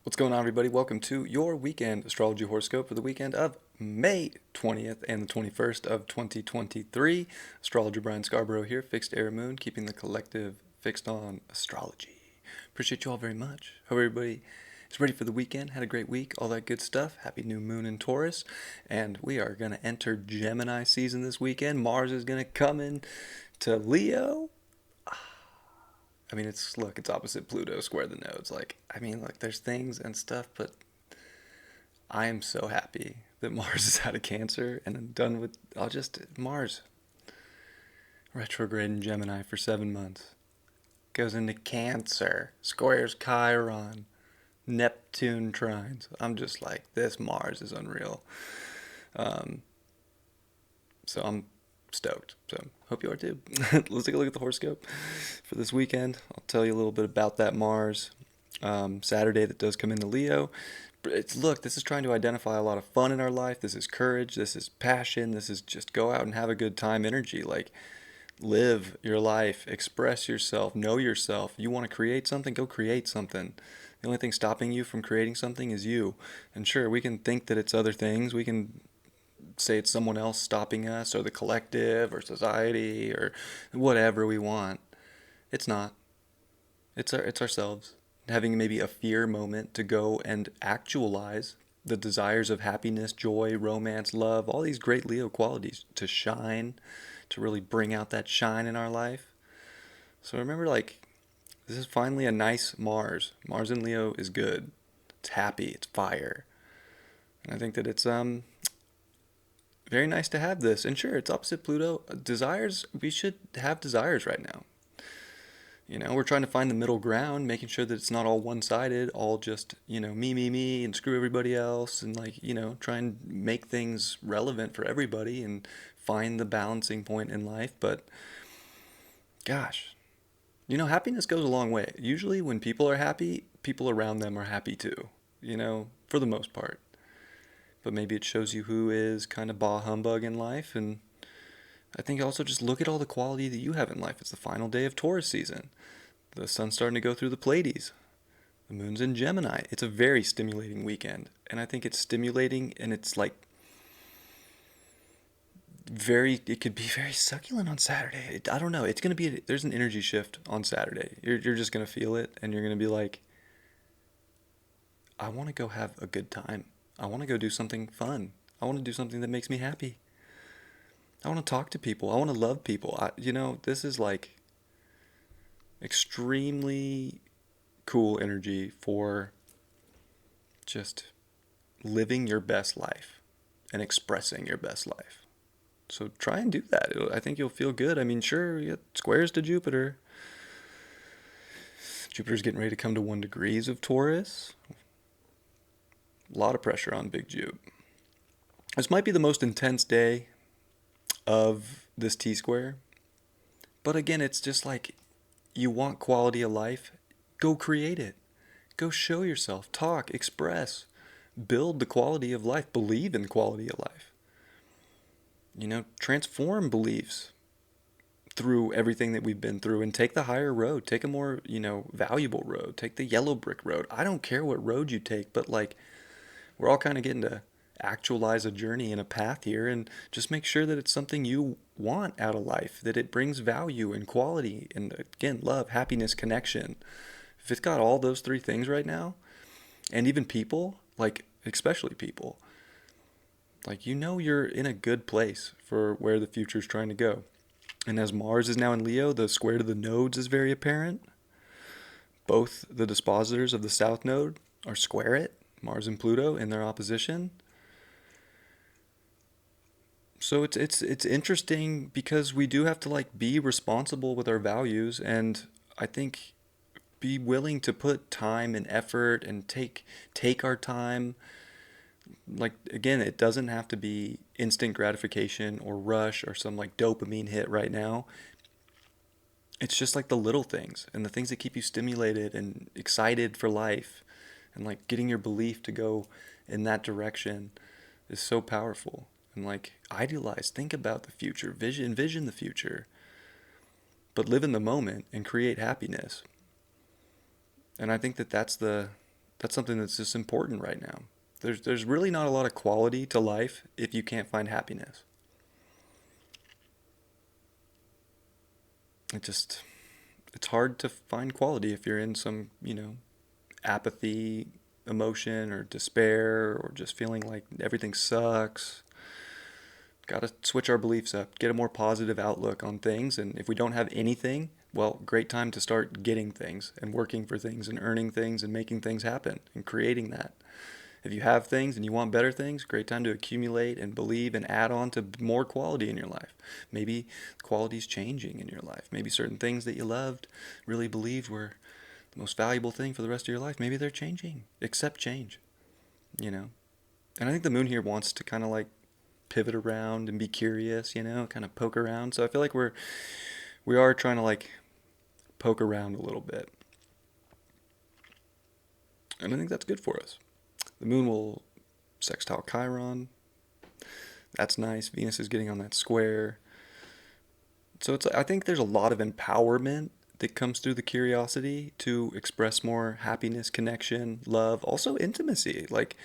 What's going on, everybody? Welcome to your weekend astrology horoscope for the weekend of May 20th and the 21st of 2023. Astrologer Brian Scarborough here, fixed air moon, keeping the collective fixed on astrology. Appreciate you all very much. Hope everybody is ready for the weekend, had a great week, all that good stuff. Happy new moon in Taurus. And we are going to enter Gemini season this weekend. Mars is going to come in to Leo. I mean, it's opposite Pluto, square the nodes. There's things and stuff, but I am so happy that Mars is out of Cancer and I'm done with. Mars retrograde in Gemini for 7 months, goes into Cancer, squares Chiron, Neptune trines. I'm just like, this Mars is unreal. So I'm stoked. So hope you are too. Let's take a look at the horoscope for this weekend. I'll tell you a little bit about that Mars Saturday that does come into Leo. This is trying to identify a lot of fun in our life. This is courage. This is passion. This is just go out and have a good time energy. Like, live your life, express yourself, know yourself. You want to create something? Go create something. The only thing stopping you from creating something is you. And sure, we can think that it's other things. We can say it's someone else stopping us, or the collective, or society, or whatever we want. It's not. It's ourselves having maybe a fear moment to go and actualize the desires of happiness, joy, romance, love, all these great Leo qualities to shine, to really bring out that shine in our life. So remember, this is finally a nice Mars. Mars in Leo is good. It's happy. It's fire. And I think that it's very nice to have this. And sure, it's opposite Pluto. Desires, we should have desires right now. We're trying to find the middle ground, making sure that it's not all one-sided, all just, me, and screw everybody else, and try and make things relevant for everybody and find the balancing point in life. But gosh, happiness goes a long way. Usually when people are happy, people around them are happy too, for the most part. But maybe it shows you who is kind of bah humbug in life. And I think also just look at all the quality that you have in life. It's the final day of Taurus season. The sun's starting to go through the Pleiades. The moon's in Gemini. It's a very stimulating weekend. And I think it's stimulating, and it's it could be very succulent on Saturday. I don't know. It's going to be, there's an energy shift on Saturday. You're just going to feel it, and you're going to be like, I want to go have a good time. I want to go do something fun. I want to do something that makes me happy. I want to talk to people. I want to love people. This is extremely cool energy for just living your best life and expressing your best life. So try and do that. I think you'll feel good. I mean, sure, you got squares to Jupiter. Jupiter's getting ready to come to 1 degrees of Taurus. A lot of pressure on Big Jupe. This might be the most intense day of this T-square. But again, it's just like, you want quality of life, go create it. Go show yourself, talk, express, build the quality of life, believe in quality of life. Transform beliefs through everything that we've been through and take the higher road, take a more, valuable road, take the yellow brick road. I don't care what road you take, but we're all kind of getting to actualize a journey and a path here, and just make sure that it's something you want out of life, that it brings value and quality and, again, love, happiness, connection. If it's got all those 3 things right now, and even people, especially people, you're in a good place for where the future's trying to go. And as Mars is now in Leo, the square to the nodes is very apparent. Both the dispositors of the south node are square it, Mars and Pluto in their opposition. So it's interesting because we do have to be responsible with our values, and I think be willing to put time and effort and take our time. Again, it doesn't have to be instant gratification or rush or some dopamine hit right now. It's just the little things and the things that keep you stimulated and excited for life, and getting your belief to go in that direction is so powerful. And idealize, think about the future, envision the future, but live in the moment and create happiness. And I think that that's the That's something that's just important right now. There's really not a lot of quality to life if you can't find happiness. It just it's hard to find quality if you're in some, apathy, emotion, or despair, or just feeling like everything sucks. Got to switch our beliefs up, get a more positive outlook on things. And if we don't have anything, well, great time to start getting things and working for things and earning things and making things happen and creating that. If you have things and you want better things, great time to accumulate and believe and add on to more quality in your life. Maybe quality's changing in your life. Maybe certain things that you loved, really believed were the most valuable thing for the rest of your life, maybe they're changing. Accept change, you know. And I think the moon here wants to kind of like pivot around and be curious, kind of poke around. So I feel like we are trying to like poke around a little bit. And I think that's good for us. The moon will sextile Chiron. That's nice. Venus is getting on that square. So I think there's a lot of empowerment that comes through the curiosity to express more happiness, connection, love, also intimacy. Like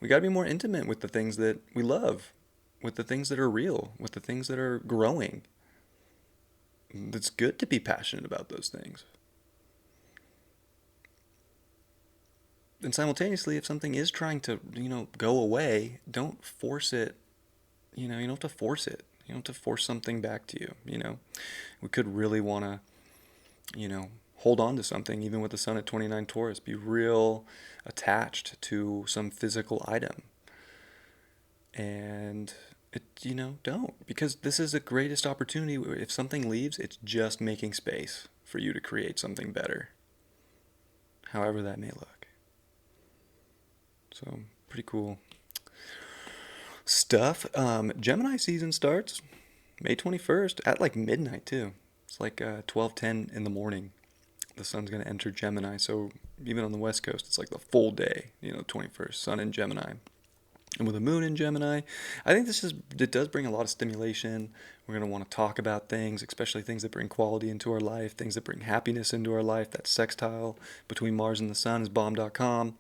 we got to be more intimate with the things that we love, with the things that are real, with the things that are growing. It's good to be passionate about those things. And simultaneously, if something is trying to, go away, don't force it. You don't have to force it. You don't have to force something back to you. We could really want to, hold on to something, even with the sun at 29 Taurus. Be real attached to some physical item. And, don't. Because this is the greatest opportunity. If something leaves, it's just making space for you to create something better. However that may look. So, pretty cool stuff. Gemini season starts May 21st at like midnight too. It's like 12:10 in the morning. The sun's going to enter Gemini. So even on the West Coast, it's like the full day, 21st, sun in Gemini. And with the moon in Gemini, I think it does bring a lot of stimulation. We're going to want to talk about things, especially things that bring quality into our life, things that bring happiness into our life. That sextile between Mars and the sun is bomb.com.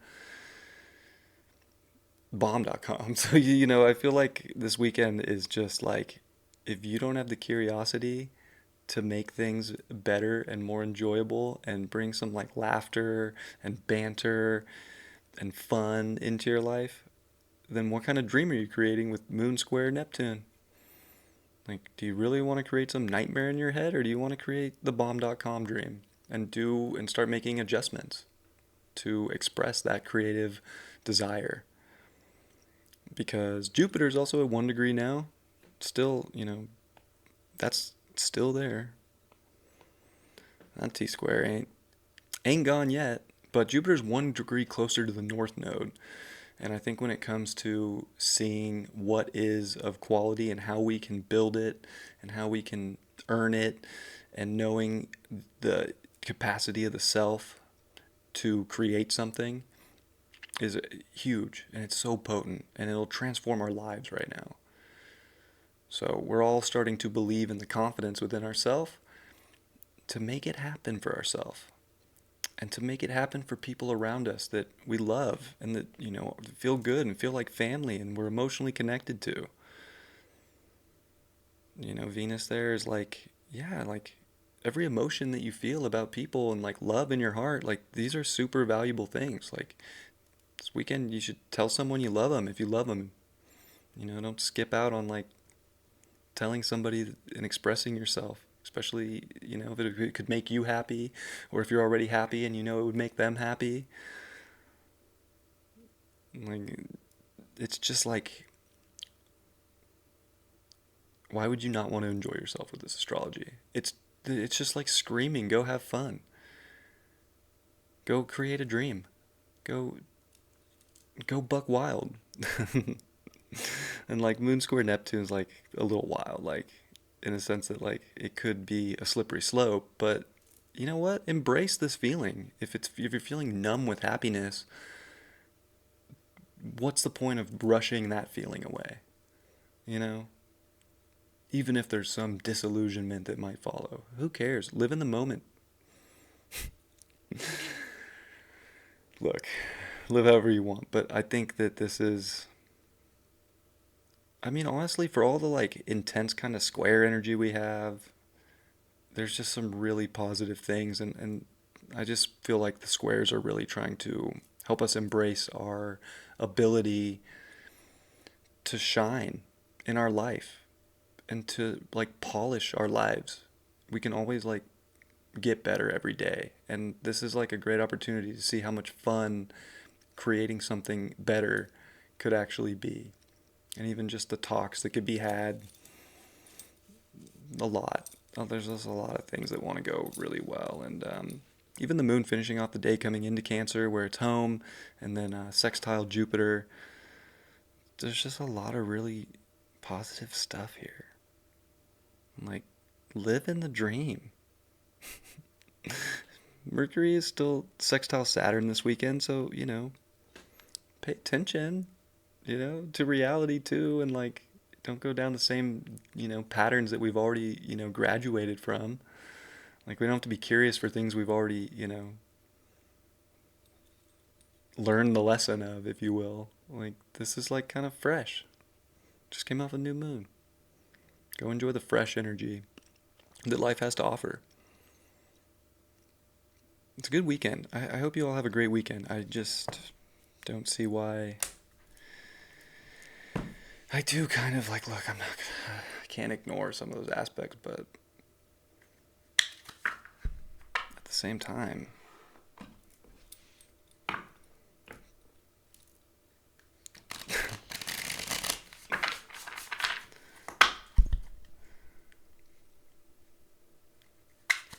Bomb.com. So, I feel like this weekend is just like, if you don't have the curiosity to make things better and more enjoyable and bring some like laughter and banter and fun into your life, then what kind of dream are you creating with Moon Square Neptune? Like, do you really want to create some nightmare in your head, or do you want to create the bomb.com dream and start making adjustments to express that creative desire? Because Jupiter's also at 1 degree now. Still, that's still there. That T-square ain't gone yet, but Jupiter's 1 degree closer to the North Node. And I think when it comes to seeing what is of quality and how we can build it and how we can earn it, and knowing the capacity of the self to create something, is huge, and it's so potent, and it'll transform our lives right now. So we're all starting to believe in the confidence within ourselves to make it happen for ourselves, and to make it happen for people around us that we love and that, feel good and feel like family and we're emotionally connected to. Venus there is like, yeah, like every emotion that you feel about people and like love in your heart, like these are super valuable things. Like, this weekend, you should tell someone you love them if you love them. Don't skip out on like telling somebody and expressing yourself, especially, if it could make you happy, or if you're already happy and it would make them happy. Like, it's just like, why would you not want to enjoy yourself with this astrology? It's just like screaming, go have fun. Go create a dream. Go buck wild. And like Moon Square Neptune's like a little wild, like in a sense that like it could be a slippery slope, but you know what? Embrace this feeling. If you're feeling numb with happiness, what's the point of brushing that feeling away? Even if there's some disillusionment that might follow. Who cares? Live in the moment. Look, live however you want. But I think that this is, I mean, honestly, for all the like intense kind of square energy we have, there's just some really positive things, and I just feel like the squares are really trying to help us embrace our ability to shine in our life and to like polish our lives. We can always like get better every day, and this is like a great opportunity to see how much fun creating something better could actually be. And even just the talks that could be had, a lot. There's just a lot of things that want to go really well. And even the moon finishing off the day coming into Cancer where it's home, and then sextile Jupiter. There's just a lot of really positive stuff here. Like, live in the dream. Mercury is still sextile Saturn this weekend, so, pay attention, to reality too, and like, don't go down the same, patterns that we've already, graduated from. Like, we don't have to be curious for things we've already, learned the lesson of, if you will. Like, this is like kind of fresh. Just came off a new moon. Go enjoy the fresh energy that life has to offer. It's a good weekend. I hope you all have a great weekend. I just don't see why. I do kind of like, look, I can't ignore some of those aspects, but at the same time,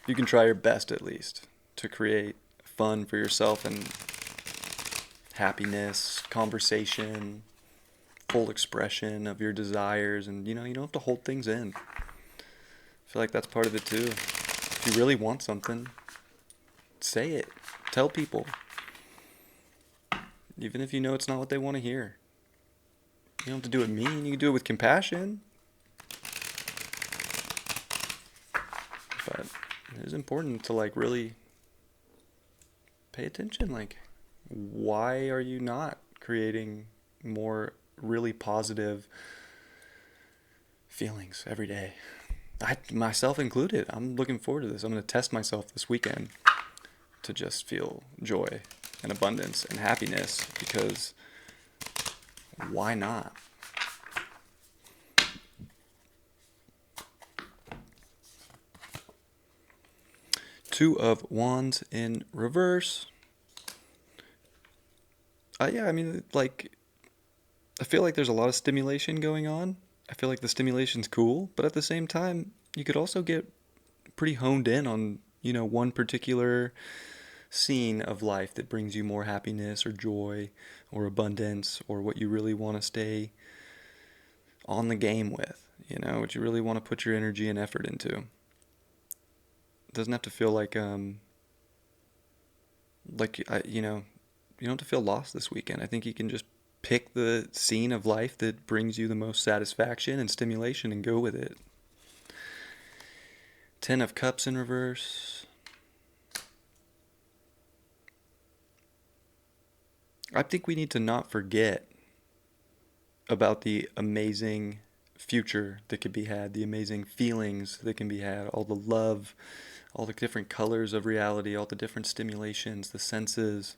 you can try your best at least to create fun for yourself and happiness, conversation, full expression of your desires, and you don't have to hold things in. I feel like that's part of it too. If you really want something, say it. Tell people. Even if you know it's not what they want to hear. You don't have to do it mean, you can do it with compassion. But it is important to like really pay attention. Like, why are you not creating more really positive feelings every day? I myself included. I'm looking forward to this. I'm going to test myself this weekend to just feel joy and abundance and happiness, because why not? Two of Wands in reverse. Yeah, I mean, like, I feel like there's a lot of stimulation going on. I feel like the stimulation's cool, but at the same time, you could also get pretty honed in on, one particular scene of life that brings you more happiness or joy or abundance, or what you really want to stay on the game with, what you really want to put your energy and effort into. It doesn't have to feel you don't have to feel lost this weekend. I think you can just pick the scene of life that brings you the most satisfaction and stimulation and go with it. Ten of Cups in reverse. I think we need to not forget about the amazing future that could be had, the amazing feelings that can be had, all the love, all the different colors of reality, all the different stimulations, the senses.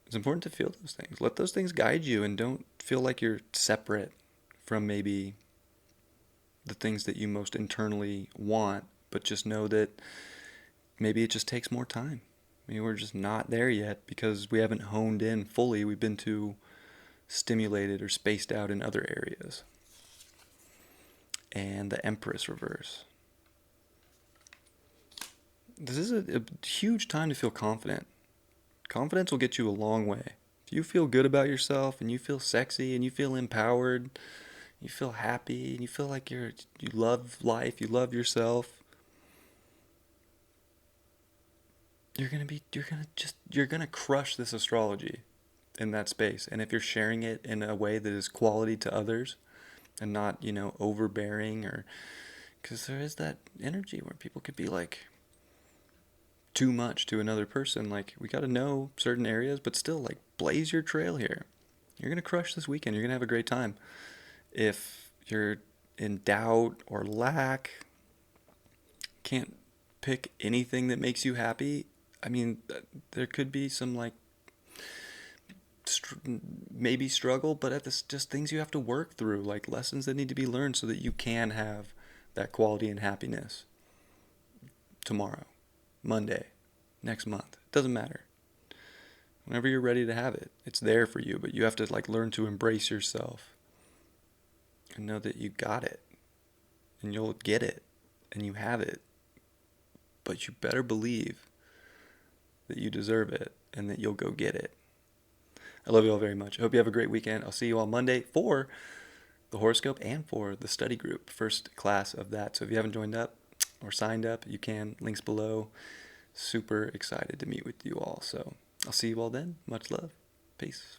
It's important to feel those things. Let those things guide you, and don't feel like you're separate from maybe the things that you most internally want, but just know that maybe it just takes more time. Maybe we're just not there yet because we haven't honed in fully. We've been too stimulated or spaced out in other areas. And the Empress reverse. This is a huge time to feel confident. Confidence will get you a long way. If you feel good about yourself and you feel sexy and you feel empowered, you feel happy and you feel like you love life, you love yourself, you're gonna crush this astrology in that space. And if you're sharing it in a way that is quality to others and not, overbearing, or because there is that energy where people could be like too much to another person. Like, we got to know certain areas, but still, like, blaze your trail here. You're going to crush this weekend. You're going to have a great time. If you're in doubt or lack, can't pick anything that makes you happy, I mean, there could be some, like, maybe struggle, but at this, just things you have to work through, like lessons that need to be learned so that you can have that quality and happiness tomorrow, Monday, next month. It doesn't matter. Whenever you're ready to have it, it's there for you, but you have to, like, learn to embrace yourself and know that you got it and you'll get it and you have it. But you better believe that you deserve it and that you'll go get it. I love you all very much. I hope you have a great weekend. I'll see you on Monday for the horoscope and for the study group, first class of that. So if you haven't joined up or signed up, you can. Links below. Super excited to meet with you all. So I'll see you all then. Much love. Peace.